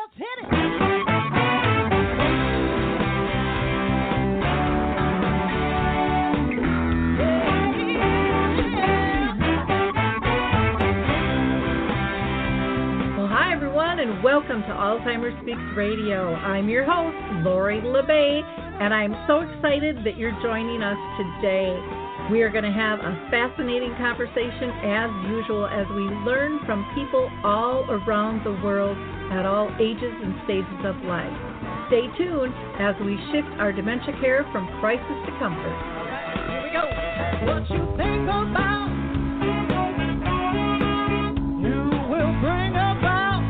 let's hit it. And welcome to Alzheimer Speaks Radio. I'm your host, Lori LeBay, and I'm so excited that you're joining us today. We are going to have a fascinating conversation as usual as we learn from people all around the world at all ages and stages of life. Stay tuned as we shift our dementia care from crisis to comfort. All right, here we go. What you think about, you will bring about.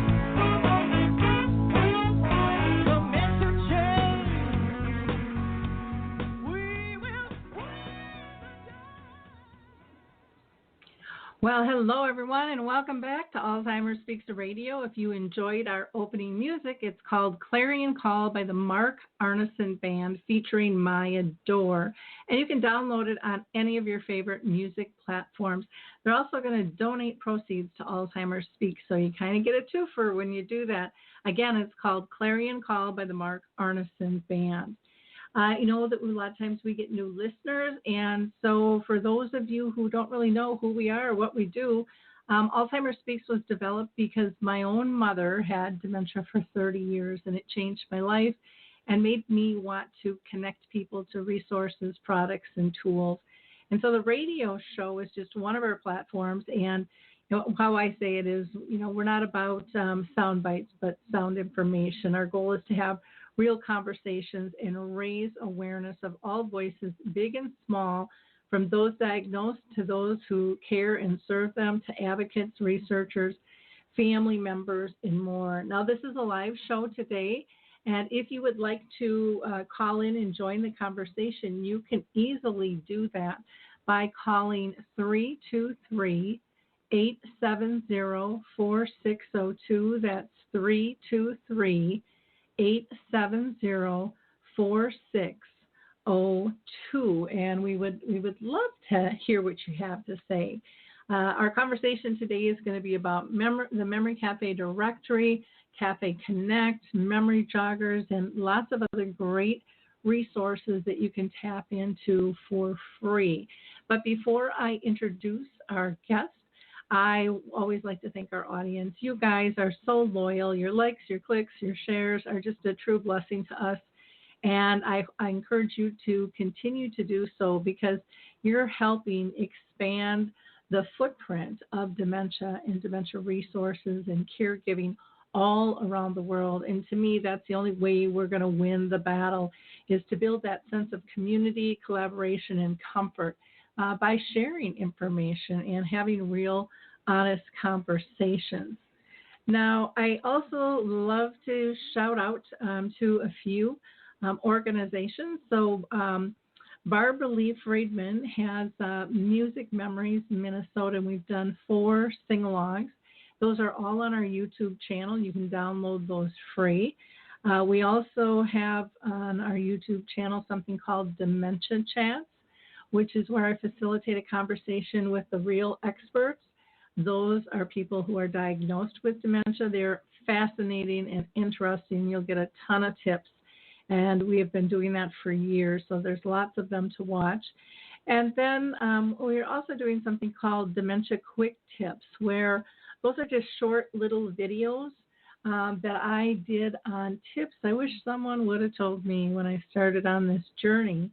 Well, hello, everyone, and welcome back to Alzheimer Speaks to Radio. If you enjoyed our opening music, it's called Clarion Call by the Mark Arneson Band featuring Maya Dore. And you can download it on any of your favorite music platforms. They're also going to donate proceeds to Alzheimer Speaks, so you kind of get a twofer when you do that. Again, it's called Clarion Call by the Mark Arneson Band. You know that a lot of times we get new listeners, and so for those of you who don't really know who we are or what we do, Alzheimer's Speaks was developed because my own mother had dementia for 30 years, and it changed my life and made me want to connect people to resources, products, and tools. And so the radio show is just one of our platforms, and you know, how I say it is, you know, we're not about sound bites, but sound information. Our goal is to have real conversations and raise awareness of all voices, big and small, from those diagnosed to those who care and serve them, to advocates, researchers, family members, and more. Now, this is a live show today, and if you would like to call in and join the conversation, you can easily do that by calling 323-870-4602. That's 323-870-4602, and we would love to hear what you have to say. Our conversation today is going to be about the Memory Cafe Directory, Cafe Connect, Memory Joggers, and lots of other great resources that you can tap into for free. But before I introduce our guest, I always like to thank our audience. You guys are so loyal. Your likes, your clicks, your shares are just a true blessing to us. And I encourage you to continue to do so because you're helping expand the footprint of dementia and dementia resources and caregiving all around the world. And to me, that's the only way we're going to win the battle, is to build that sense of community, collaboration, and comfort by sharing information and having real, honest conversations. Now, I also love to shout out to a few organizations. So Barbara Lee Friedman has Music Memories Minnesota, and we've done 4 sing-alongs. Those are all on our YouTube channel. You can download those free. We also have on our YouTube channel something called Dementia Chats, which is where I facilitate a conversation with the real experts. Those are people who are diagnosed with dementia. They're fascinating and interesting. You'll get a ton of tips, and we have been doing that for years, so there's lots of them to watch. And then we're also doing something called Dementia Quick Tips, where those are just short little videos that I did on tips I wish someone would have told me when I started on this journey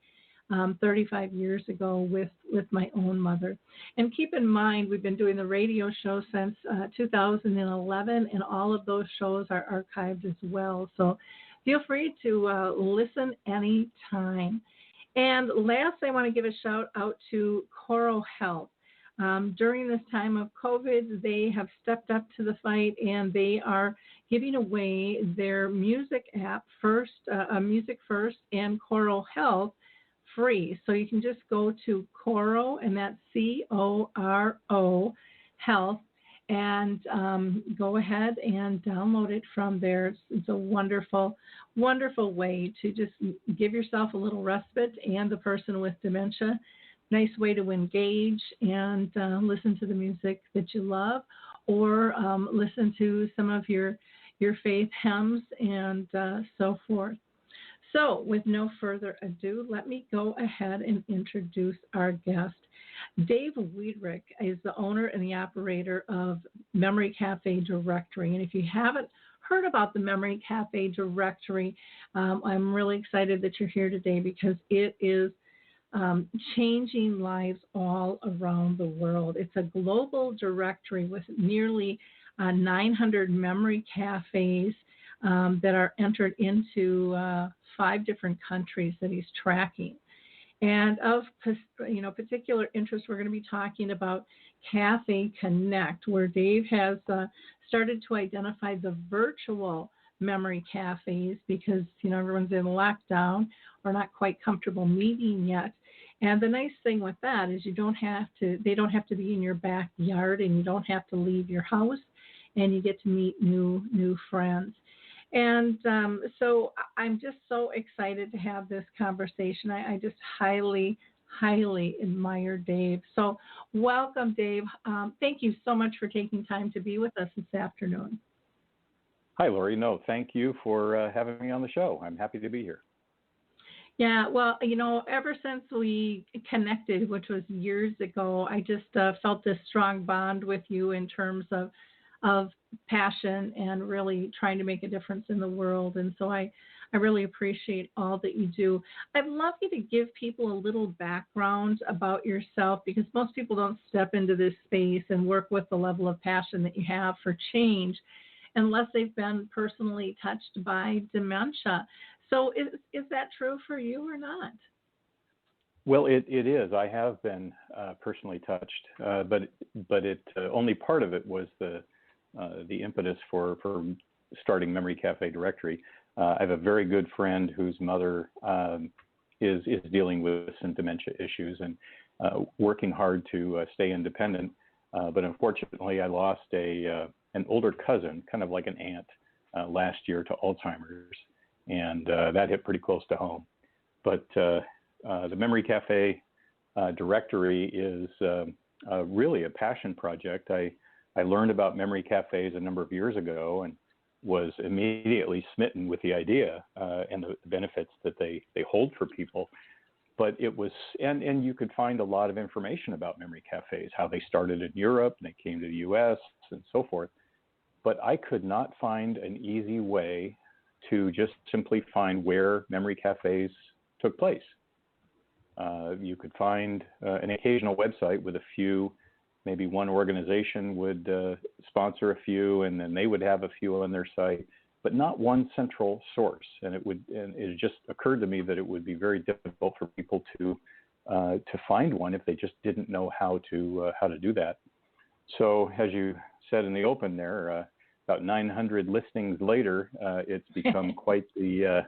35 years ago with my own mother. And keep in mind, we've been doing the radio show since 2011, and all of those shows are archived as well. So feel free to listen anytime. And last, I want to give a shout out to Coro Health. During this time of COVID, they have stepped up to the fight, and they are giving away their music app, Music First and Coro Health, free. So you can just go to Coro, and that's CORO Health, and go ahead and download it from there. It's a wonderful, wonderful way to just give yourself a little respite and the person with dementia. Nice way to engage and listen to the music that you love, or listen to some of your your faith hems, and so forth. So, with no further ado, let me go ahead and introduce our guest. Dave Wiederrich is the owner and the operator of Memory Cafe Directory. And if you haven't heard about the Memory Cafe Directory, I'm really excited that you're here today because it is changing lives all around the world. It's a global directory with nearly 900 memory cafes that are entered into 5 different countries that he's tracking. And of particular interest, we're going to be talking about Cafe Connect, where Dave has started to identify the virtual memory cafes because everyone's in lockdown or not quite comfortable meeting yet. And the nice thing with that is they don't have to be in your backyard, and you don't have to leave your house, and you get to meet new friends. And so I'm just so excited to have this conversation. I just highly admire Dave. So welcome, Dave. Thank you so much for taking time to be with us this afternoon. Hi, Lori. No, thank you for having me on the show. I'm happy to be here. Yeah, well, ever since we connected, which was years ago, I just felt this strong bond with you in terms of passion and really trying to make a difference in the world. And so I really appreciate all that you do. I'd love you to give people a little background about yourself because most people don't step into this space and work with the level of passion that you have for change unless they've been personally touched by dementia. So is that true for you or not? Well, it is. I have been personally touched, but it only part of it was the impetus for starting Memory Cafe Directory. I have a very good friend whose mother is dealing with some dementia issues and working hard to stay independent. But unfortunately, I lost an older cousin, kind of like an aunt, last year to Alzheimer's, and that hit pretty close to home. But the Memory Cafe Directory is really a passion project. I learned about memory cafes a number of years ago and was immediately smitten with the idea and the benefits that they hold for people. But it was, and you could find a lot of information about memory cafes, how they started in Europe and they came to the US and so forth. But I could not find an easy way to just simply find where memory cafes took place. You could find an occasional website with a few. Maybe one organization would sponsor a few, and then they would have a few on their site, but not one central source. And it just occurred to me that it would be very difficult for people to find one if they just didn't know how to do that. So, as you said in the open there, about 900 listings later, it's become quite the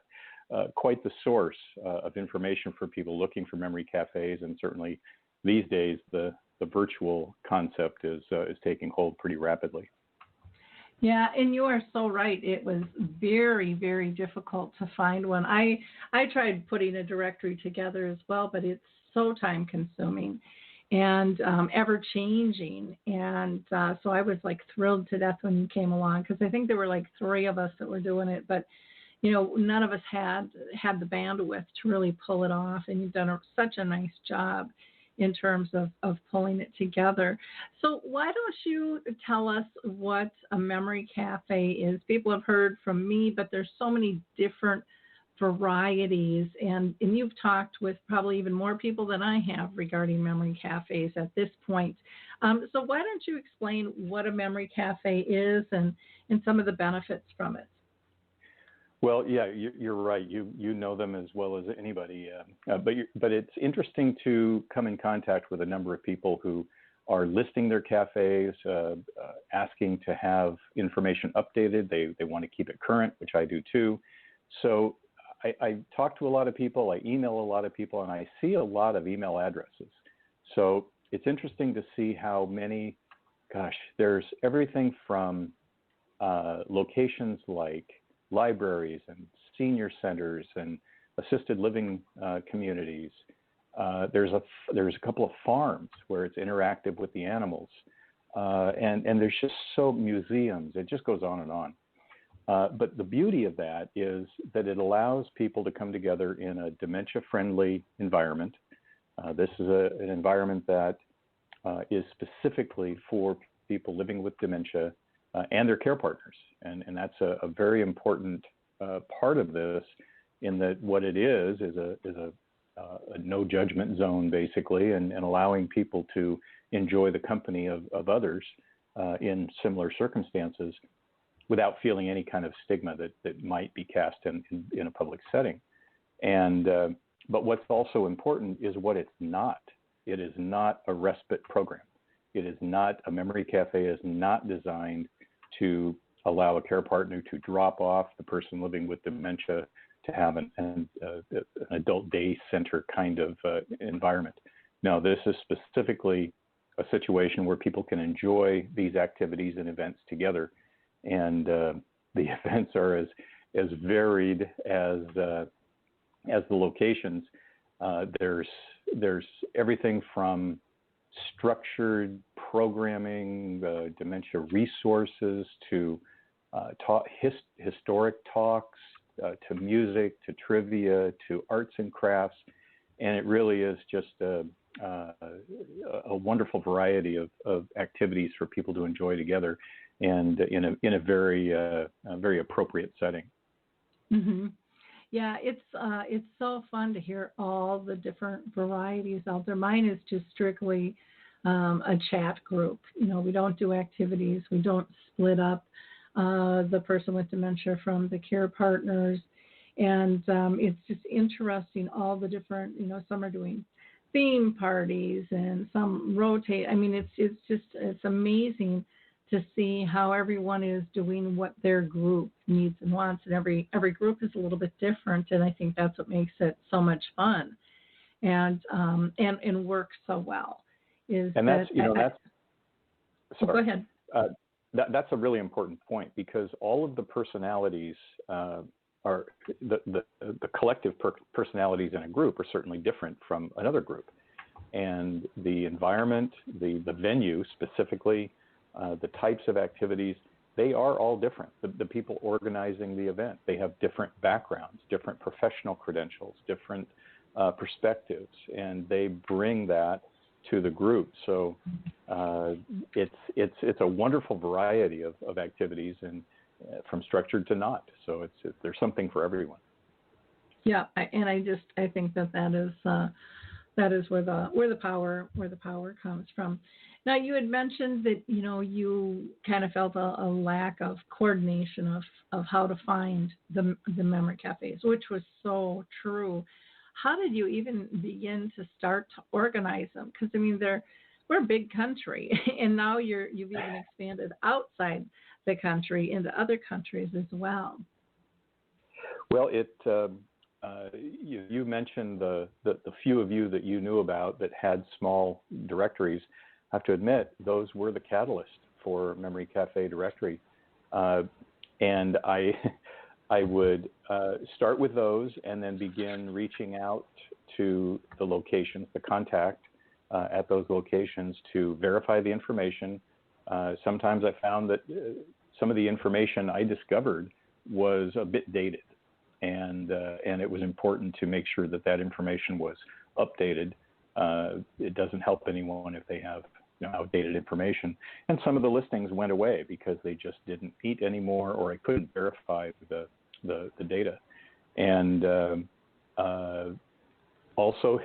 source of information for people looking for memory cafes, and certainly these days the virtual concept is taking hold pretty rapidly. Yeah, and you are so right. It was very, very difficult to find one. I tried putting a directory together as well, but it's so time consuming and ever changing. And so I was like thrilled to death when you came along because I think there were like 3 of us that were doing it, but none of us had the bandwidth to really pull it off. And you've done such a nice job in terms of pulling it together. So why don't you tell us what a memory cafe is? People have heard from me, but there's so many different varieties, and you've talked with probably even more people than I have regarding memory cafes at this point. So why don't you explain what a memory cafe is and some of the benefits from it? Well, yeah, you're right. You know them as well as anybody. But it's interesting to come in contact with a number of people who are listing their cafes, asking to have information updated. They want to keep it current, which I do too. So I talk to a lot of people, I email a lot of people, and I see a lot of email addresses. So it's interesting to see how many, there's everything from locations like libraries and senior centers and assisted living communities. There's a couple of farms where it's interactive with the animals, and there's just so museums. It just goes on and on. But the beauty of that is that it allows people to come together in a dementia-friendly environment. This is an environment that is specifically for people living with dementia and their care partners. And that's a very important part of this, in that what it is a no judgment zone, basically, and allowing people to enjoy the company of others in similar circumstances without feeling any kind of stigma that might be cast in a public setting. And but what's also important is what it's not. It is not a respite program. It is not, a memory cafe is not designed to allow a care partner to drop off the person living with dementia to have an adult day center kind of environment. No, this is specifically a situation where people can enjoy these activities and events together. And the events are as varied as the locations. There's everything from structured programming, dementia resources, to historic talks, to music, to trivia, to arts and crafts, and it really is just a wonderful variety of activities for people to enjoy together, and in a very appropriate setting. Mm-hmm. Yeah, it's so fun to hear all the different varieties out there. Mine is just strictly a chat group. We don't do activities. We don't split up the person with dementia from the care partners. And it's just interesting, all the different, some are doing theme parties and some rotate. I mean, it's amazing to see how everyone is doing what their group needs and wants. And every group is a little bit different. And I think that's what makes it so much fun and works so well. Go ahead. That's a really important point, because all of the personalities are the collective personalities in a group are certainly different from another group, and the environment, the venue specifically, the types of activities, they are all different. The people organizing the event, they have different backgrounds, different professional credentials, different perspectives, and they bring that to the group. So it's a wonderful variety of activities, and from structured to not. So there's something for everyone. Yeah, and I think that is where the power comes from. Now, you had mentioned that you kind of felt a lack of coordination of how to find the memory cafes, which was so true. How did you even begin to start to organize them? Because we're a big country, and now you've even expanded outside the country into other countries as well. Well, you mentioned the few of you that you knew about that had small directories. I have to admit, those were the catalyst for Memory Cafe Directory, and I would start with those and then begin reaching out to the locations, the contact at those locations, to verify the information. Sometimes I found that some of the information I discovered was a bit dated, and it was important to make sure that information was updated. It doesn't help anyone if they have outdated information. And some of the listings went away because they just didn't meet anymore, or I couldn't verify the data. And also,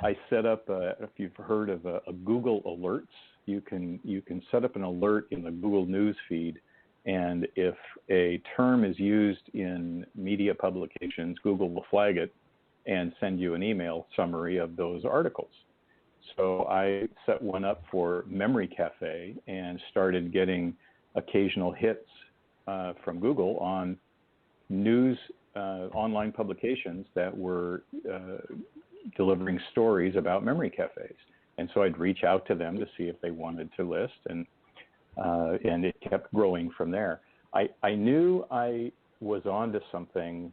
I set up, if you've heard of a Google Alerts, you can set up an alert in the Google News feed, and if a term is used in media publications, Google will flag it and send you an email summary of those articles. So I set one up for Memory Cafe and started getting occasional hits from Google on news online publications that were delivering stories about memory cafes. And so I'd reach out to them to see if they wanted to list, and it kept growing from there. I knew I was onto something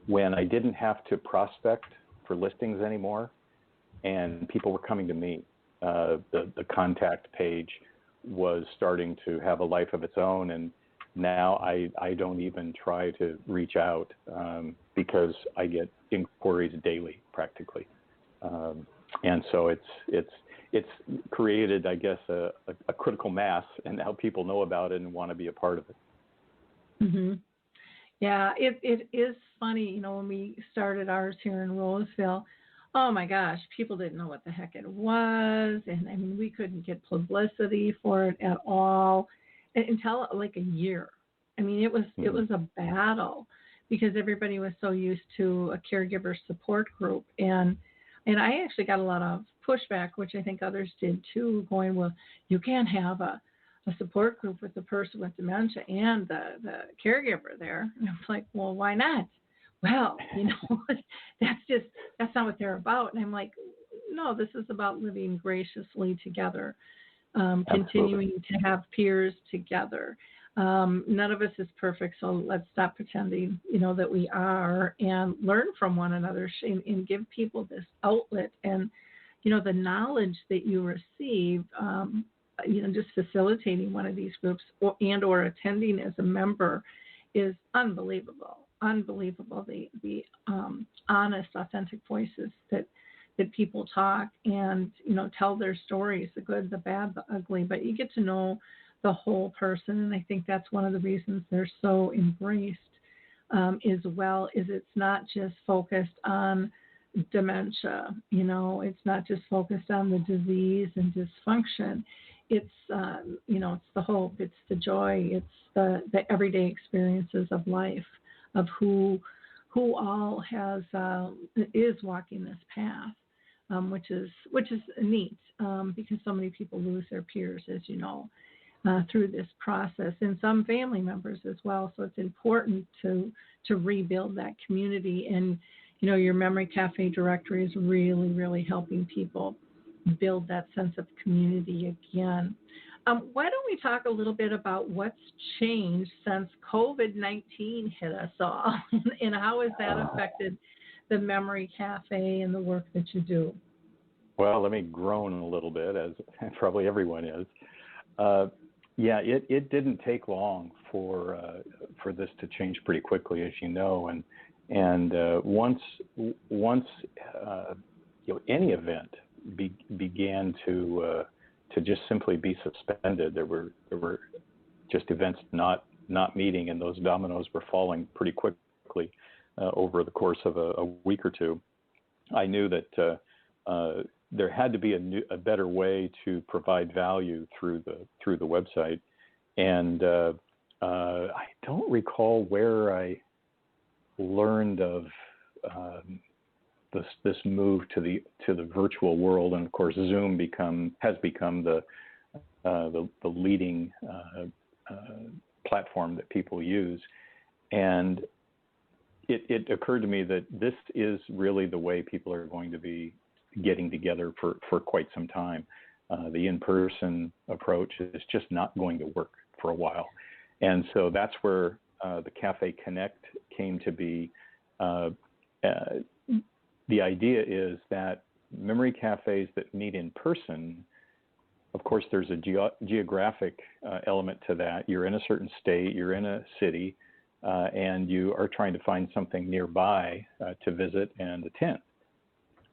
when I didn't have to prospect for listings anymore, and people were coming to me. The contact page was starting to have a life of its own, and now I don't even try to reach out because I get inquiries daily practically, and so it's created, I guess, a critical mass, and now people know about it and want to be a part of it. Mm-hmm. Yeah, it is funny, when we started ours here in Roseville, oh my gosh, people didn't know what the heck it was, and I mean, we couldn't get publicity for it at all until like a year. I mean, it was a battle because everybody was so used to a caregiver support group, and I actually got a lot of pushback, which I think others did too, going, well, you can't have a support group with the person with dementia and the caregiver there. And I was like, well, why not? Well, that's not what they're about. And I'm like, no, this is about living graciously together, continuing to have peers together. None of us is perfect, so let's stop pretending, that we are, and learn from one another and give people this outlet. And, the knowledge that you receive, just facilitating one of these groups or attending as a member is unbelievable. The honest, authentic voices that people talk and, tell their stories, the good, the bad, the ugly, but you get to know the whole person. And I think that's one of the reasons they're so embraced as well, is it's not just focused on dementia, it's not just focused on the disease and dysfunction. It's, it's the hope, it's the joy, it's the everyday experiences of life, of who all is walking this path, which is neat, because so many people lose their peers, as you know, through this process, and some family members as well. So it's important to rebuild that community. And, your Memory Cafe directory is really, really helping people build that sense of community again. Why don't we talk a little bit about what's changed since COVID-19 hit us all, and how has that affected the Memory Cafe and the work that you do? Well, let me groan a little bit, as probably everyone is. It didn't take long for this to change pretty quickly, as you know, and once any event began to just simply be suspended, there were just events not meeting, and those dominoes were falling pretty quickly over the course of a week or two. I knew that there had to be a better way to provide value through the website, and I don't recall where I learned of this move to the virtual world, and of course Zoom has become the leading platform that people use, and it occurred to me that this is really the way people are going to be getting together for quite some time. The in-person approach is just not going to work for a while, and so that's where the Cafe Connect came to be. The idea is that memory cafes that meet in person, of course, there's a geographic element to that. You're in a certain state, you're in a city, and you are trying to find something nearby to visit and attend.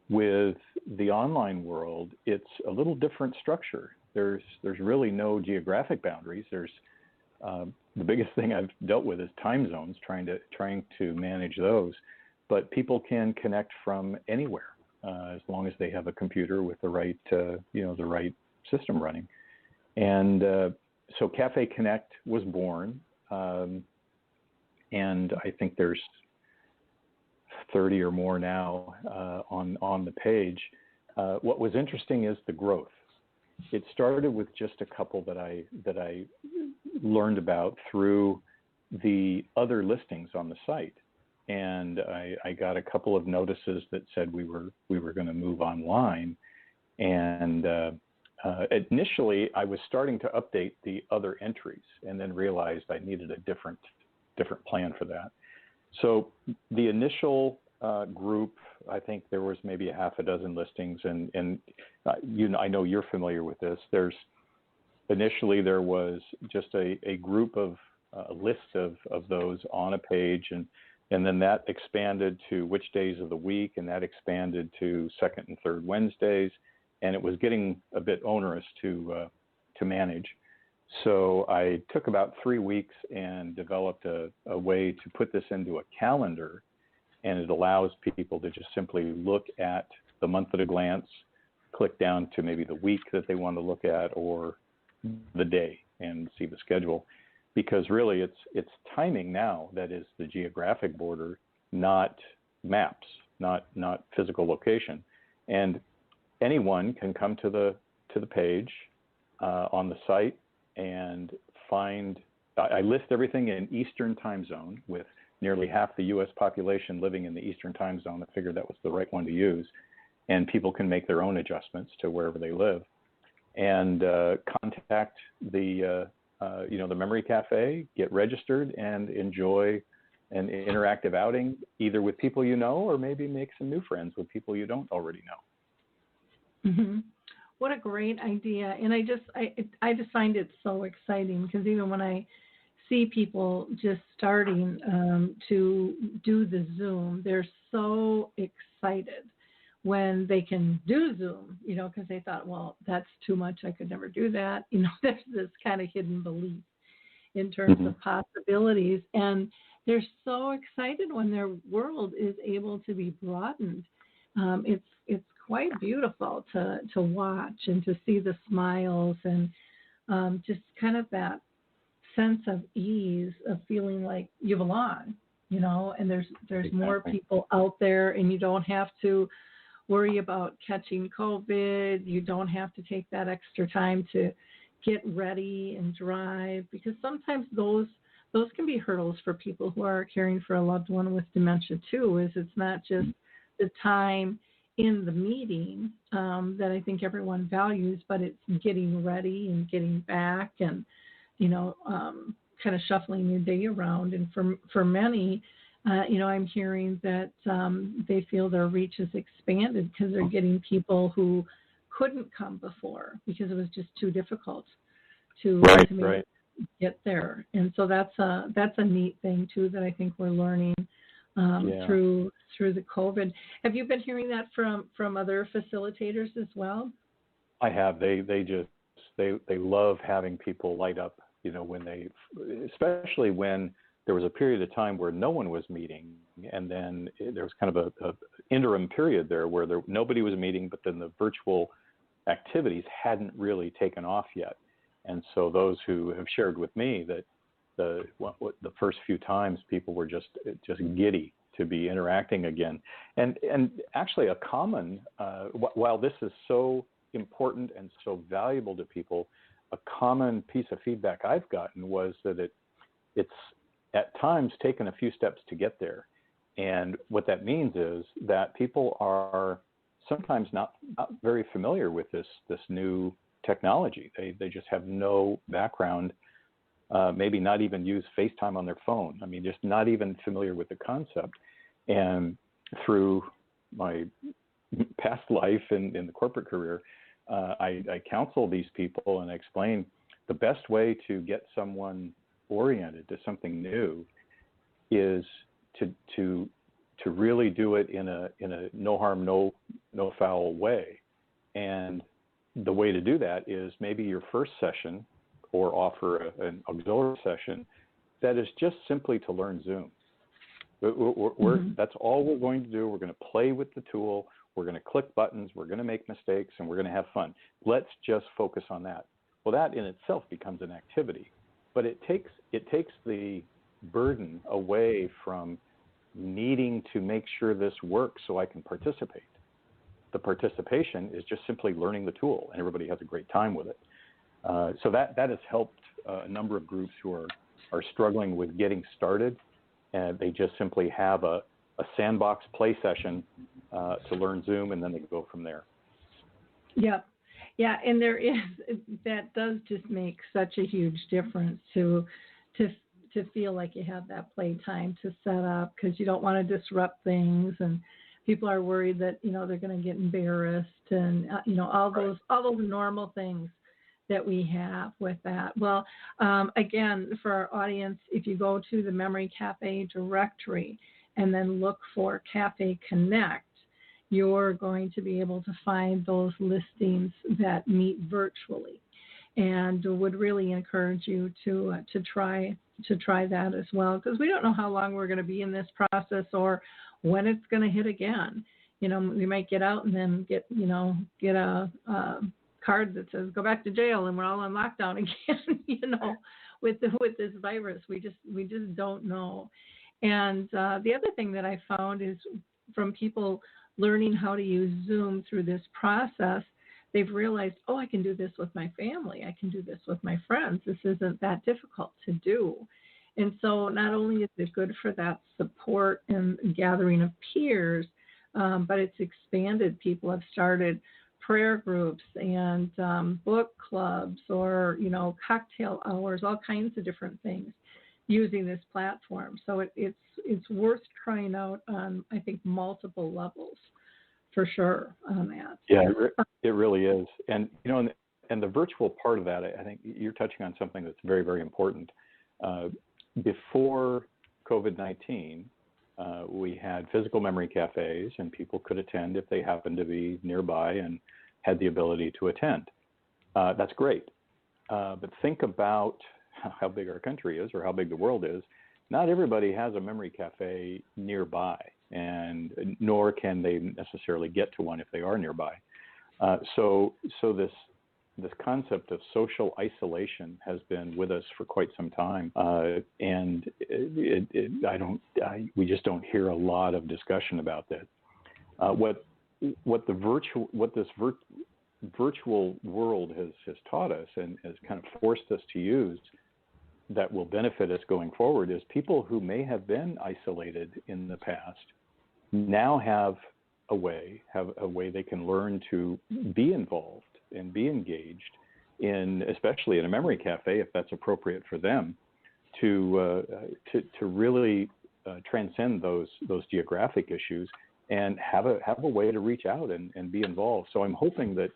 With the online world, it's a little different structure. There's really no geographic boundaries. There's the biggest thing I've dealt with is time zones, trying to manage those. But people can connect from anywhere as long as they have a computer with the right system running. And so Cafe Connect was born, and I think there's 30 or more now on the page. What was interesting is the growth. It started with just a couple that I learned about through the other listings on the site. And I got a couple of notices that said we were going to move online. And initially, I was starting to update the other entries, and then realized I needed a different plan for that. So the initial group, I think there was maybe a half a dozen listings, and I know you're familiar with this. Initially there was just a group of list of those on a page, and then that expanded to which days of the week, and that expanded to second and third Wednesdays, and it was getting a bit onerous to manage. So I took about 3 weeks and developed a way to put this into a calendar, and it allows people to just simply look at the month at a glance, click down to maybe the week that they want to look at or the day and see the schedule. Because really it's timing now that is the geographic border, not maps, not physical location. And anyone can come to the page on the site and find, I list everything in Eastern time zone, with nearly half the U.S. population living in the Eastern time zone. I figured that was the right one to use. And people can make their own adjustments to wherever they live, and contact the Memory Cafe, get registered, and enjoy an interactive outing, either with people you know, or maybe make some new friends with people you don't already know. Mm-hmm. What a great idea. And I just find it so exciting, because even when I see people just starting to do the Zoom, they're so excited when they can do Zoom, because they thought, well, that's too much. I could never do that. There's this kind of hidden belief in terms of possibilities. And they're so excited when their world is able to be broadened. It's quite beautiful to watch and to see the smiles and just kind of that sense of ease of feeling like you belong, and there's exactly more people out there, and you don't have to worry about catching COVID. You don't have to take that extra time to get ready and drive, because sometimes those can be hurdles for people who are caring for a loved one with dementia too. Is it's not just the time in the meeting that I think everyone values, but it's getting ready and getting back and kind of shuffling your day around. And for many, I'm hearing that they feel their reach is expanded because they're getting people who couldn't come before because it was just too difficult to get there. And so that's a neat thing too that I think we're learning through the COVID. Have you been hearing that from other facilitators as well? I have. They love having people light up, especially when there was a period of time where no one was meeting, and then there was kind of a interim period there where nobody was meeting, but then the virtual activities hadn't really taken off yet. And so those who have shared with me that the first few times people were just giddy to be interacting again. And actually a common, while this is so important and so valuable to people, a common piece of feedback I've gotten was that it's at times taken a few steps to get there. And what that means is that people are sometimes not very familiar with this new technology. They just have no background, maybe not even use FaceTime on their phone. I mean, just not even familiar with the concept. And through my past life in the corporate career, I counsel these people and I explain the best way to get someone oriented to something new is to really do it in a no harm, no foul way. And the way to do that is maybe your first session, or offer an auxiliary session that is just simply to learn Zoom. That's all we're going to do. We're going to play with the tool. We're going to click buttons. We're going to make mistakes, and we're going to have fun. Let's just focus on that. Well, that in itself becomes an activity, but it takes the burden away from needing to make sure this works so I can participate. The participation is just simply learning the tool, and everybody has a great time with it. So that has helped a number of groups who are struggling with getting started, and they just simply have a sandbox play session to learn Zoom, and then they go from there. Yeah, and that does just make such a huge difference to feel like you have that play time to set up, because you don't want to disrupt things, and people are worried that they're going to get embarrassed, and all those normal things that we have with that. Well, again, for our audience, if you go to the Memory Cafe directory and then look for Cafe Connect, you're going to be able to find those listings that meet virtually, and would really encourage you to try that as well, because we don't know how long we're going to be in this process or when it's going to hit again. We might get out and then get a card that says go back to jail and we're all on lockdown again. With this virus, we just don't know. And the other thing that I found is from people learning how to use Zoom through this process, they've realized, oh, I can do this with my family. I can do this with my friends. This isn't that difficult to do. And so not only is it good for that support and gathering of peers, but it's expanded. People have started prayer groups and book clubs or, cocktail hours, all kinds of different things using this platform. So it's worth trying out on, I think, multiple levels for sure on that. Yeah, it really is. And, and the virtual part of that, I think you're touching on something that's very, very important. Before COVID-19, we had physical memory cafes, and people could attend if they happened to be nearby and had the ability to attend. That's great. But think about how big our country is or how big the world is. Not everybody has a memory cafe nearby, and nor can they necessarily get to one if they are nearby. So this concept of social isolation has been with us for quite some time, and we just don't hear a lot of discussion about that. What this virtual world has taught us and has kind of forced us to use that will benefit us going forward is people who may have been isolated in the past now have a way they can learn to be involved and be engaged especially in a memory cafe, if that's appropriate for them, to really transcend those geographic issues and have a way to reach out and be involved. So I'm hoping that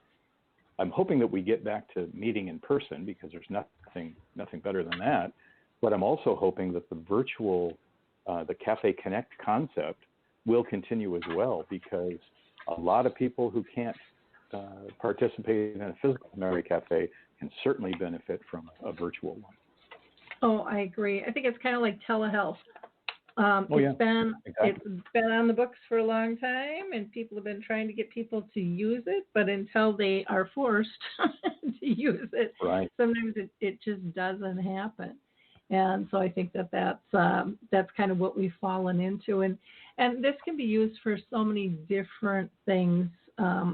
we get back to meeting in person, because there's nothing better than that. But I'm also hoping that the virtual, the Cafe Connect concept will continue as well, because a lot of people who can't participate in a physical memory cafe can certainly benefit from a virtual one. Oh, I agree. I think it's kind of like telehealth. Exactly. It's been on the books for a long time, and people have been trying to get people to use it, but until they are forced to use it, right, sometimes it just doesn't happen. And so I think that's kind of what we've fallen into, and this can be used for so many different things.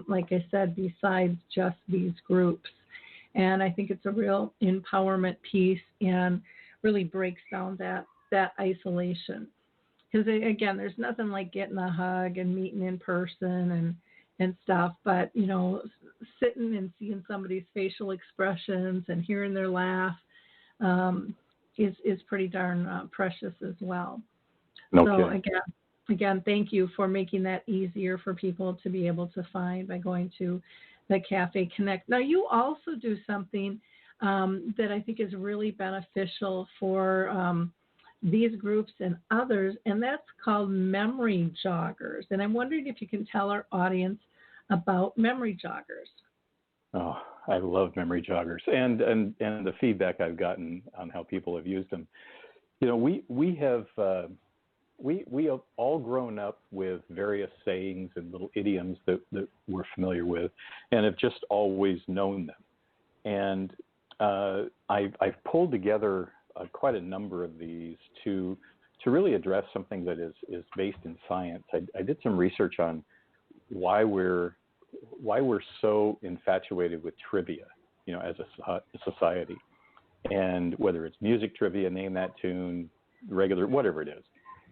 Like I said, besides just these groups, and I think it's a real empowerment piece and really breaks down that isolation. Because again, there's nothing like getting a hug and meeting in person and stuff, but sitting and seeing somebody's facial expressions and hearing their laugh is pretty darn precious as well. Okay. So again, thank you for making that easier for people to be able to find by going to the Cafe Connect. Now, you also do something that I think is really beneficial for these groups and others, and that's called Memory Joggers. And I'm wondering if you can tell our audience about Memory Joggers. Oh, I love Memory Joggers, and the feedback I've gotten on how people have used them. We have all grown up with various sayings and little idioms that we're familiar with, and have just always known them. And I've pulled together quite a number of these to really address something that is based in science. I did some research on why we're so infatuated with trivia, as a society, and whether it's music trivia, name that tune, regular, whatever it is,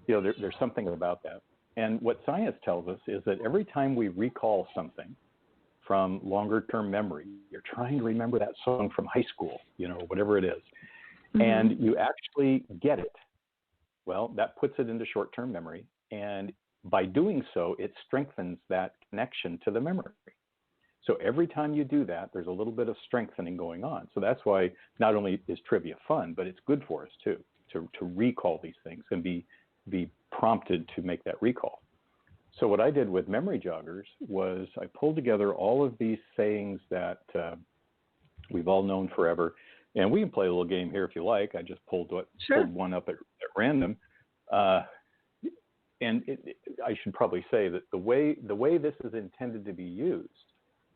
there's something about that. And what science tells us is that every time we recall something from longer-term memory, you're trying to remember that song from high school, whatever it is, and you actually get it, well, that puts it into short-term memory, and by doing so, it strengthens that connection to the memory. So every time you do that, there's a little bit of strengthening going on. So that's why not only is trivia fun, but it's good for us too, to recall these things and be prompted to make that recall. So what I did with Memory Joggers was I pulled together all of these sayings that we've all known forever. And we can play a little game here if you like. I just pulled one up at random. And I should probably say that the way this is intended to be used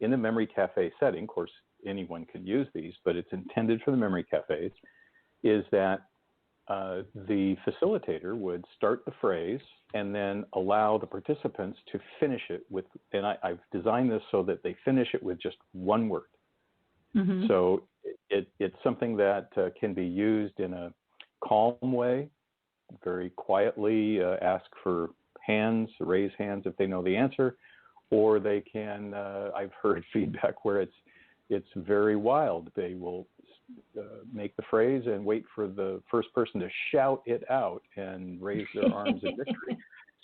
in the Memory Cafe setting, of course, anyone can use these, but it's intended for the Memory Cafes, is that the facilitator would start the phrase and then allow the participants to finish it with, and I've designed this so that they finish it with just one word. Mm-hmm. So it's something that can be used in a calm way, very quietly ask for hands, raise hands if they know the answer, or they can, I've heard feedback where it's very wild. They will make the phrase and wait for the first person to shout it out and raise their arms in victory.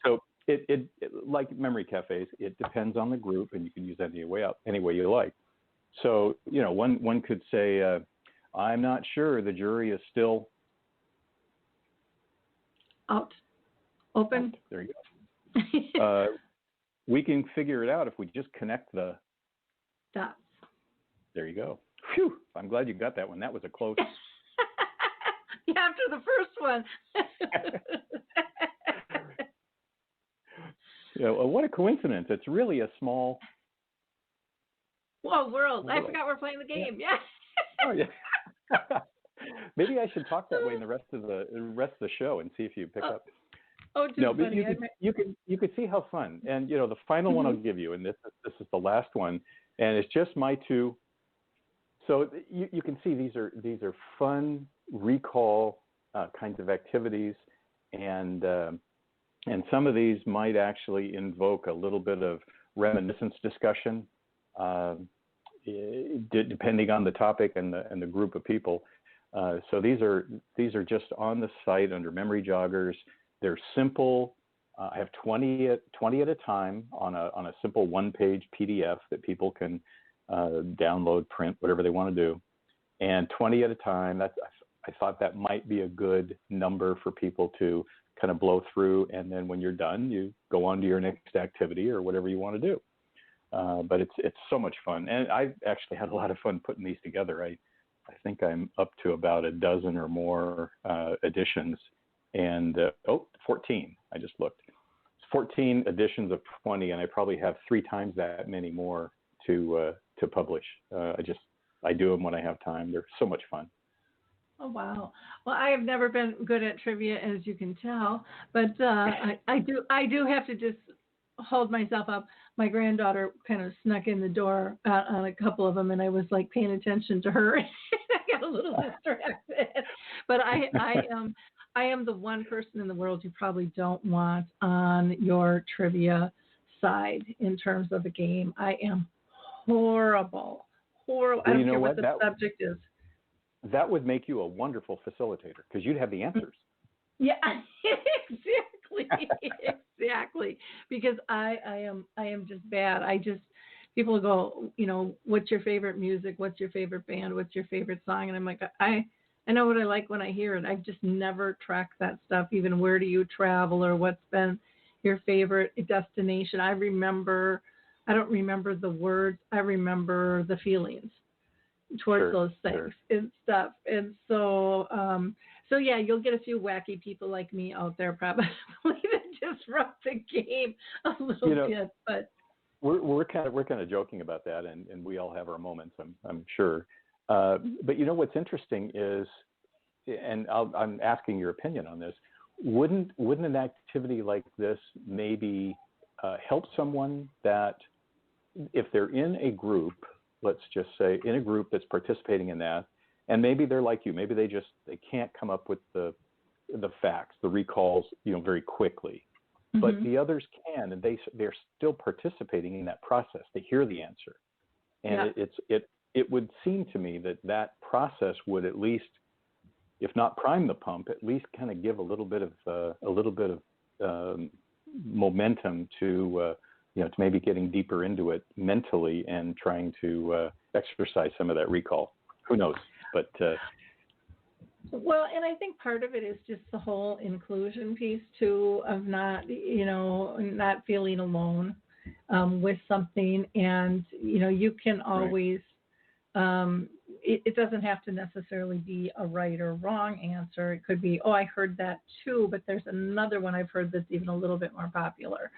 So it like Memory Cafes, it depends on the group, and you can use that any way you like. So, one could say, I'm not sure, the jury is still out, open. There you go. We can figure it out if we just connect the dots. There you go. Phew, I'm glad you got that one. That was a close. After the first one. What a coincidence. It's really a small. Whoa, world. I forgot we're playing the game. Yeah. Oh, yeah. Maybe I should talk that way in the rest of the show and see if you pick up. Oh, no, but you could see how fun. And the final one I'll give you, and this is the last one, and it's just my two. So you can see these are fun recall kinds of activities, and some of these might actually invoke a little bit of reminiscence discussion, depending on the topic and the group of people. So these are just on the site under Memory Joggers. They're simple. I have 20 at a time on a simple one-page PDF that people can download, print, whatever they want to do, and 20 at a time. I thought that might be a good number for people to kind of blow through, and then when you're done, you go on to your next activity or whatever you want to do. But it's so much fun, and I've actually had a lot of fun putting these together. I think I'm up to about a dozen or more editions, and 14. I just looked. It's 14 editions of 20, and I probably have 3 times that many more to publish. I do them when I have time. They're so much fun. Oh, wow. Well, I have never been good at trivia, as you can tell, but I do have to just hold myself up. My granddaughter kind of snuck in the door on a couple of them, and I was like paying attention to her. I got a little distracted. But I am the one person in the world you probably don't want on your trivia side in terms of a game. I am horrible. Well, I don't care what the subject is. That would make you a wonderful facilitator because you'd have the answers. Yeah, exactly. Because I am just bad. People go, what's your favorite music? What's your favorite band? What's your favorite song? And I'm like, I know what I like when I hear it. I've just never tracked that stuff. Even where do you travel or what's been your favorite destination? I don't remember the words. I remember the feelings towards those things and stuff. And so yeah, you'll get a few wacky people like me out there probably that disrupt the game a little bit. But we're kind of joking about that, and we all have our moments, I'm sure. But what's interesting is, and I'm asking your opinion on this. Wouldn't an activity like this maybe help someone that if they're in a group, let's just say in a group that's participating in that, and maybe they're like you, maybe they can't come up with the facts, the recalls, very quickly, but the others can, and they're still participating in that process. They hear the answer, and it would seem to me that process would at least, if not prime the pump, at least kind of give a little bit of momentum to it's maybe getting deeper into it mentally and trying to exercise some of that recall. Who knows? But well, and I think part of it is just the whole inclusion piece too, of not feeling alone with something, and you can always. Right. It doesn't have to necessarily be a right or wrong answer. It could be, oh, I heard that too, but there's another one I've heard that's even a little bit more popular.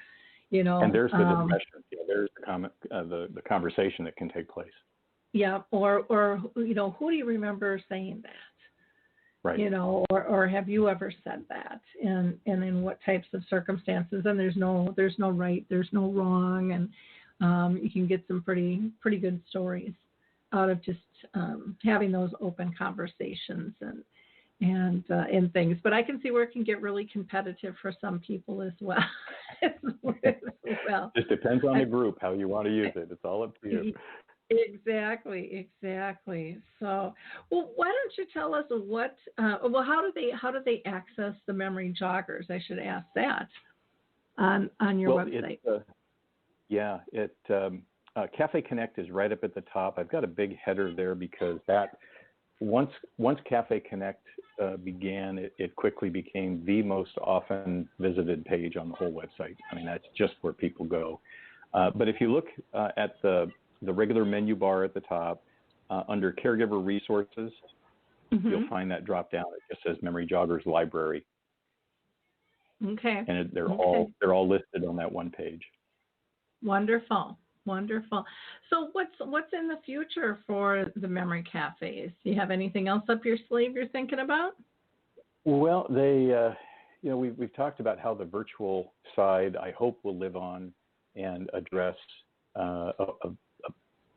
And there's the discussion. There's the comment, the conversation that can take place. Yeah, or who do you remember saying that? Right. Or have you ever said that? And in what types of circumstances? And there's no right, there's no wrong, and you can get some pretty good stories out of just having those open conversations and things. But I can see where it can get really competitive for some people as well. It depends on the group, how you want to use it. It's all up to you. Exactly. So, well, why don't you tell us how do they access the Memory Joggers? I should ask that on your website. Cafe Connect is right up at the top. I've got a big header there because that once Cafe Connect began, it quickly became the most often visited page on the whole website. I mean, that's just where people go. But if you look at the regular menu bar at the top, under Caregiver Resources, you'll find that drop down. It just says Memory Joggers Library. Okay. And they're all listed on that one page. Wonderful. So what's in the future for the memory cafes? Do you have anything else up your sleeve you're thinking about? Well, we've talked about how the virtual side, I hope, will live on and address a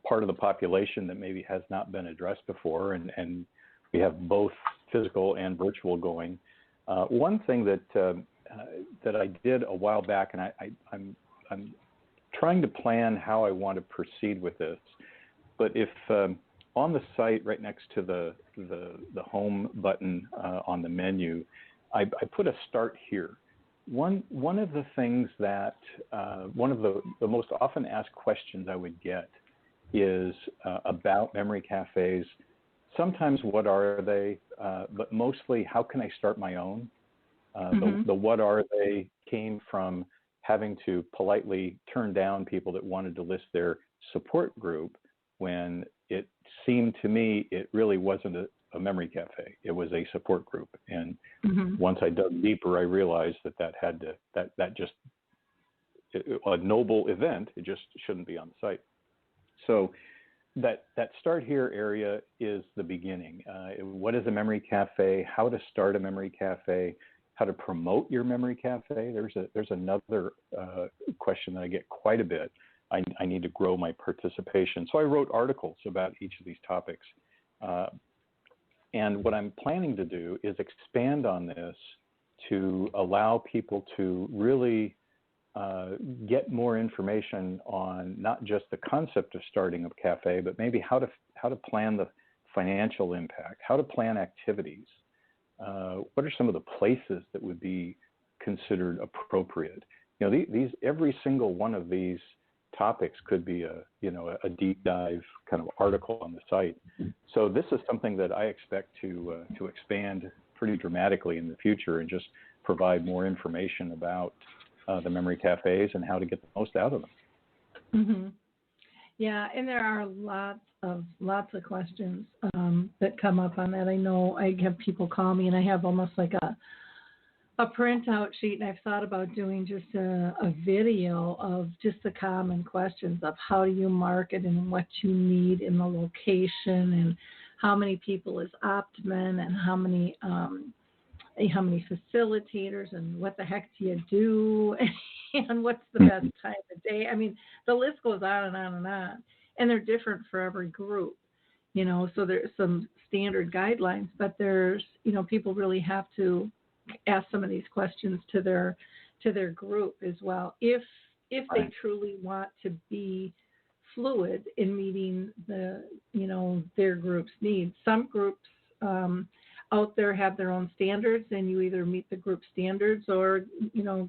part of the population that maybe has not been addressed before, and we have both physical and virtual going. One thing that I did a while back, and I'm trying to plan how I want to proceed with this, but if on the site right next to the home button on the menu, I put a start here. One of the things that one of the most often asked questions I would get is about memory cafes. Sometimes what are they, but mostly how can I start my own? The what are they came from having to politely turn down people that wanted to list their support group when it seemed to me it really wasn't a memory cafe. It was a support group. And once I dug deeper, I realized that just a noble event, it just shouldn't be on the site. So that start here area is the beginning. What is a memory cafe? How to start a memory cafe? How to promote your memory cafe? There's another question that I get quite a bit. I need to grow my participation. So I wrote articles about each of these topics. And what I'm planning to do is expand on this to allow people to really get more information on not just the concept of starting a cafe, but maybe how to plan the financial impact, how to plan activities. What are some of the places that would be considered appropriate? These every single one of these topics could be a deep dive kind of article on the site. So this is something that I expect to expand pretty dramatically in the future and just provide more information about the memory cafes and how to get the most out of them. Yeah, and there are lots of questions that come up on that. I know I have people call me, and I have almost like a printout sheet, and I've thought about doing just a video of just the common questions of how do you market and what you need in the location, and how many people is Optman, and how many facilitators, and what the heck do you do, and what's the best time of day. I mean, the list goes on and on and on, and they're different for every group, so there's some standard guidelines, but there's, people really have to ask some of these questions to their group as well, if they truly want to be fluid in meeting their group's needs. Some groups out there have their own standards, and you either meet the group standards or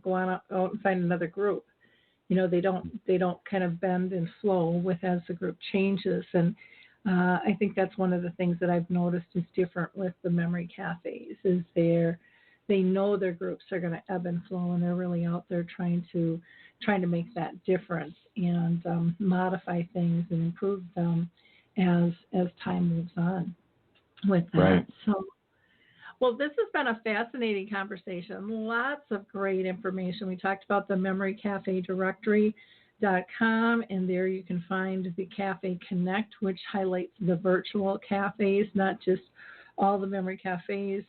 go on out and find another group. they don't kind of bend and flow with as the group changes. And I think that's one of the things that I've noticed is different with the memory cafes is they know their groups are going to ebb and flow, and they're really out there trying to make that difference and modify things and improve them as time moves on with that. Right. So, well, this has been a fascinating conversation. Lots of great information. We talked about the Memory Cafe Directory.com, and there you can find the Cafe Connect, which highlights the virtual cafes, not just all the memory cafes,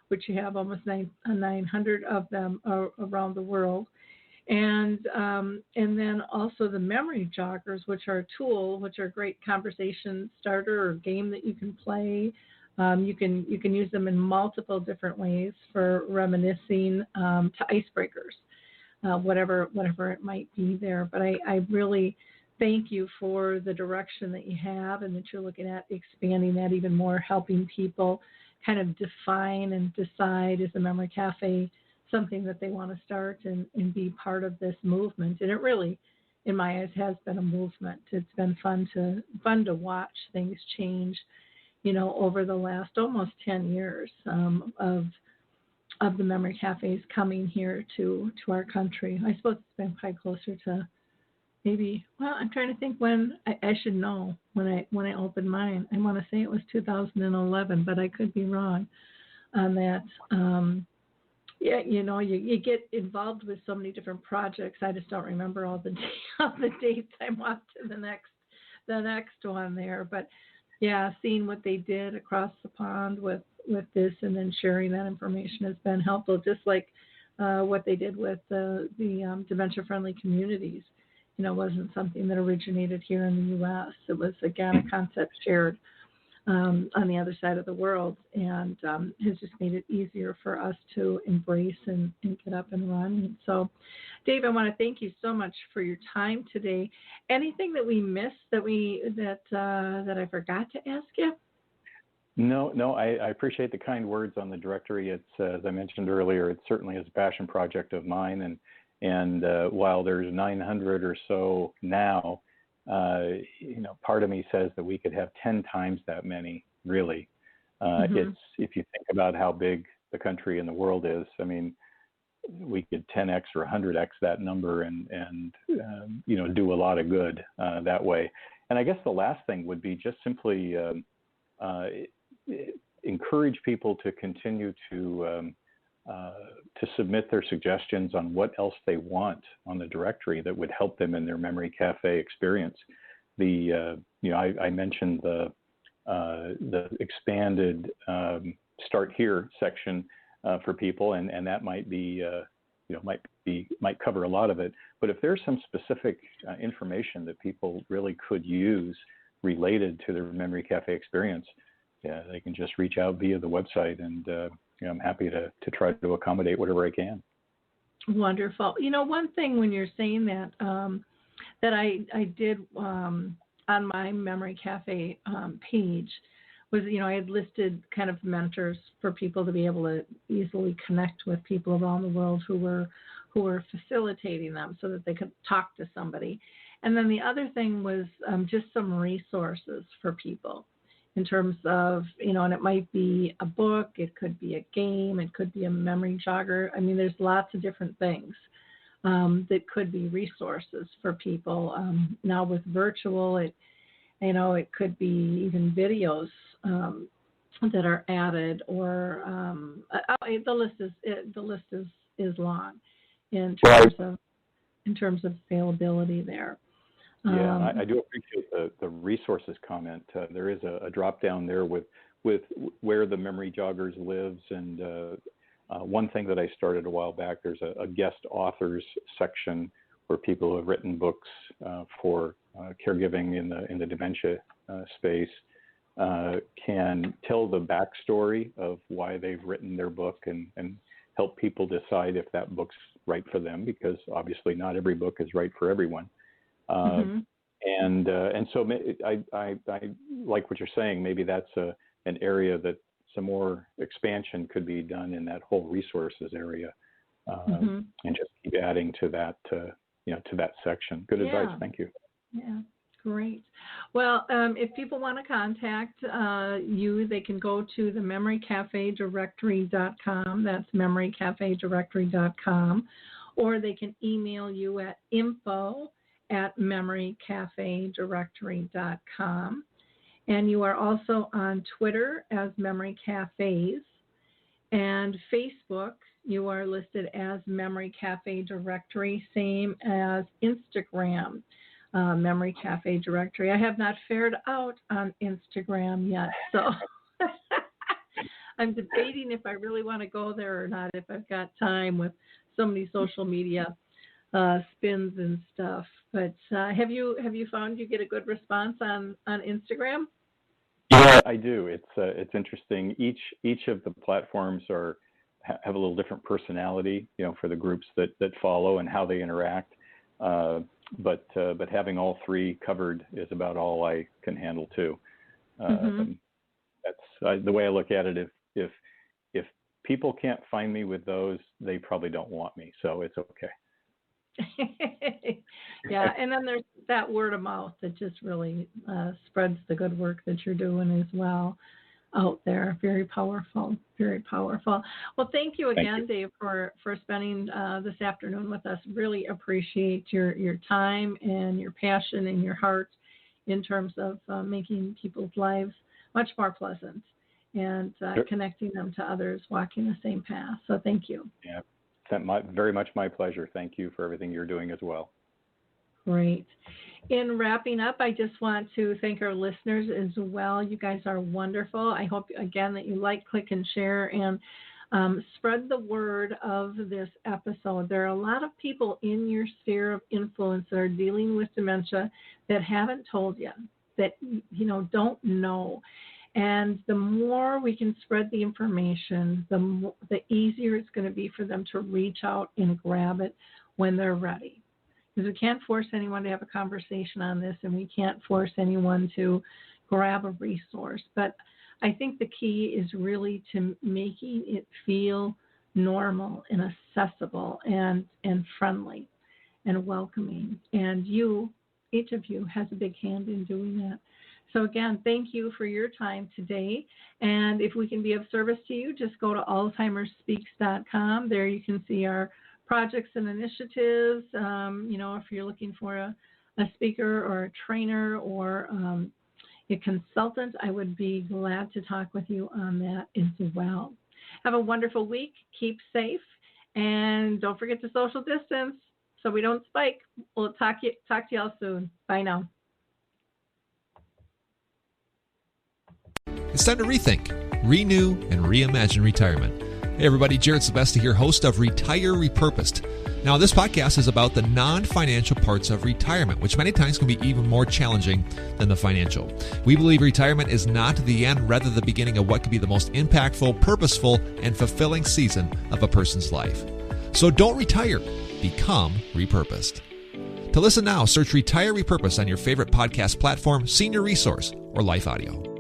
which you have almost 900 of them around the world. And then also the Memory Joggers, which are a tool, which are a great conversation starter or game that you can play. You can use them in multiple different ways for reminiscing to icebreakers, whatever it might be there. But I really thank you for the direction that you have and that you're looking at expanding that even more, helping people kind of define and decide is a memory cafe something that they want to start and be part of this movement. And it really, in my eyes, has been a movement. It's been fun to watch things change, over the last almost 10 years of the memory cafes coming here to our country. I suppose it's been probably closer to maybe, well, I'm trying to think when I should know when I opened mine. I want to say it was 2011, but I could be wrong on that. Yeah, you get involved with so many different projects. I just don't remember all the dates. I'm off to the next one there. But yeah, seeing what they did across the pond with this and then sharing that information has been helpful. Just like what they did with the dementia-friendly communities. Wasn't something that originated here in the U.S. It was, again, a concept shared on the other side of the world, and has just made it easier for us to embrace and get up and run. And so, Dave, I want to thank you so much for your time today. Anything that we missed that I forgot to ask you? No, I appreciate the kind words on the directory. It's, as I mentioned earlier, it certainly is a passion project of mine, and while there's 900 or so now, part of me says that we could have 10 times that many, really. It's, if you think about how big the country and the world is, I mean, we could 10x or 100x that number and do a lot of good that way. And I guess the last thing would be just simply encourage people to continue to submit their suggestions on what else they want on the directory that would help them in their memory cafe experience. I mentioned the expanded Start Here section for people, and that might cover a lot of it. But if there's some specific information that people really could use related to their memory cafe experience, they can just reach out via the website, and I'm happy to try to accommodate whatever I can. Wonderful. One thing when you're saying that, that I did on my Memory Cafe page was, I had listed kind of mentors for people to be able to easily connect with people around the world who were facilitating them so that they could talk to somebody. And then the other thing was just some resources for people in terms of, and it might be a book, it could be a game, it could be a memory jogger. I mean, there's lots of different things that could be resources for people. Now with virtual, it could be even videos that are added, or the list is long in terms of availability there. Yeah, I do appreciate the resources comment. There is a drop down there with where the Memory Joggers lives, and one thing that I started a while back, there's a guest authors section where people who have written books for caregiving in the dementia space can tell the backstory of why they've written their book and help people decide if that book's right for them, because obviously not every book is right for everyone. And so I like what you're saying. Maybe that's an area that some more expansion could be done in that whole resources area, and just keep adding to that to that section. Good advice. Thank you. Yeah. Great. Well, if people want to contact you, they can go to the memorycafedirectory.com. That's memorycafedirectory.com. Or they can email you at info@memorycafedirectory.com. And you are also on Twitter as Memory Cafes. And Facebook, you are listed as Memory Cafe Directory, same as Instagram. Memory Cafe Directory. I have not fared out on Instagram yet, so I'm debating if I really want to go there or not, if I've got time with so many social media spins and stuff. But have you found you get a good response on Instagram? Yeah, I do. It's interesting. Each of the platforms have a little different personality, for the groups that follow and how they interact. But having all three covered is about all I can handle too. That's the way I look at it. If people can't find me with those, they probably don't want me. So it's okay. Yeah, and then there's that word of mouth that just really spreads the good work that you're doing as well out there. Very powerful, very powerful. Well, thank you again, Dave, for spending this afternoon with us. Really appreciate your time and your passion and your heart in terms of making people's lives much more pleasant and connecting them to others walking the same path. So thank you. Yeah, very much my pleasure. Thank you for everything you're doing as well. Great. In wrapping up, I just want to thank our listeners as well. You guys are wonderful. I hope, again, that you like, click, and share, and spread the word of this episode. There are a lot of people in your sphere of influence that are dealing with dementia that haven't told you, that don't know. And the more we can spread the information, the easier it's going to be for them to reach out and grab it when they're ready. Because we can't force anyone to have a conversation on this, and we can't force anyone to grab a resource. But I think the key is really to making it feel normal and accessible and friendly and welcoming. And each of you has a big hand in doing that. So again, thank you for your time today. And if we can be of service to you, just go to alzheimerspeaks.com. There you can see our projects and initiatives. If you're looking for a speaker or a trainer or a consultant, I would be glad to talk with you on that as well. Have a wonderful week. Keep safe. And don't forget to social distance so we don't spike. We'll talk to y'all soon. Bye now. It's time to rethink, renew, and reimagine retirement. Hey everybody, Jared Sebesta here, host of Retire Repurposed. Now this podcast is about the non-financial parts of retirement, which many times can be even more challenging than the financial. We believe retirement is not the end, rather the beginning of what could be the most impactful, purposeful, and fulfilling season of a person's life. So don't retire, become repurposed. To listen now, search Retire Repurposed on your favorite podcast platform, Senior Resource, or Life Audio.